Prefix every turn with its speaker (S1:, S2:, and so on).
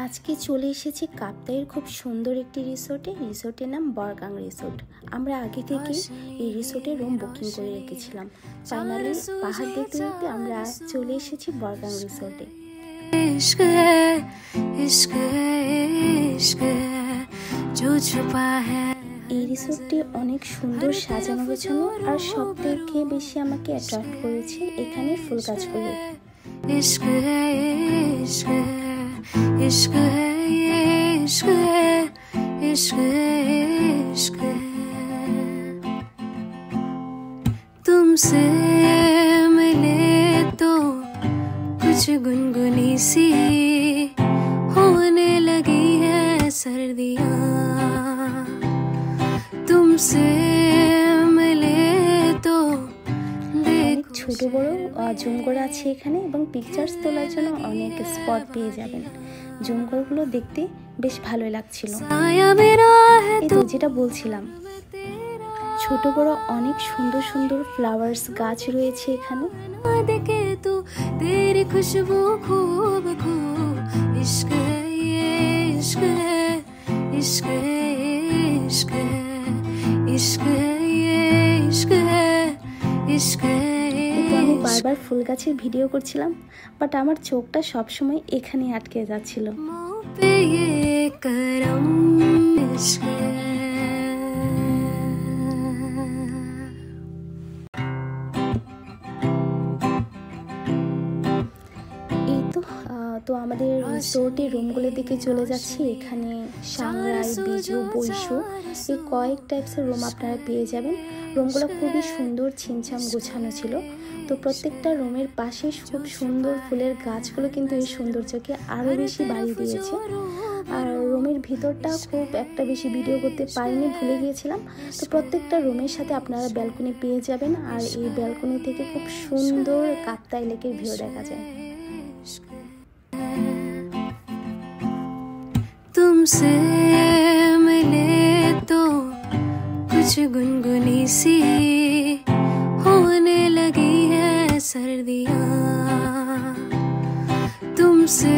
S1: আজকে চলে এসেছি কাপ্তাইয়ের খুব সুন্দর একটি রিসোর্টের নাম বরগাং রিসোর্ট। আমরা আগে থেকে এই রিসোর্টে রুম বুকিং করে রেখেছিলাম। ফাইনালি পাহাড় দেখতে দেখতে আমরা চলে এসেছি বরগাং রিসোর্টে। এই রিসোর্টটি অনেক সুন্দর সাজানো গোছানো, আর সব থেকে বেশি আমাকে অ্যাট্রাক্ট করেছে এখানে ফুল গাছগুলো। इश्क है ये इश्क है इश्क है इश्क है तुमसे मिले तो कुछ गुनगुनी सी होने लगी है सर्दियाँ तुमसे मिले तो ছোট বড় জঙ্গল আছে এখানে, এবং পিকচার্স তোলার জন্য অনেক স্পট পেয়ে যাবেন। জঙ্গলগুলো দেখতে বেশ ভালোই লাগছিল। যেটা বলছিলাম, ছোট বড় অনেক সুন্দর সুন্দর ফ্লাওয়ার্স গাছ রয়েছে এখানে। দেখে তো তেরি খুশবু খুব খুব ইশক है ये इश्क है इश्क है इश्क है इश्क है ये इश्क है इश्क है। আমি বারবার ফুল গাছের ভিডিও করছিলাম, বাট আমার চোখটা সবসময় এখানে আটকে যাচ্ছিল। তো আমাদের রিসোর্টের রুমগুলোর দিকে চলে যাচ্ছি। এখানে সাংরাই, বিজু, বৈশু এই কয়েক টাইপসের রুম আপনারা পেয়ে যাবেন। রুমগুলো খুবই সুন্দর, ছিমছাম গোছানো ছিল। তো প্রত্যেকটা রুমের পাশে খুব সুন্দর ফুলের গাছগুলো কিন্তু এই সৌন্দর্যকে আরও বেশি বাড়িয়ে দিয়েছে। আর রুমের ভিতরটা খুব একটা বেশি ভিডিও করতে পারিনি, ভুলে গিয়েছিলাম। তো প্রত্যেকটা রুমের সাথে আপনারা ব্যালকনি পেয়ে যাবেন, আর এই ব্যালকনি থেকে খুব সুন্দর কাপ্তাই লেকের ভিউ দেখা যায়। तुमसे मिले तो कुछ गुनगुनी सी होने लगी है सर्दियाँ तुमसे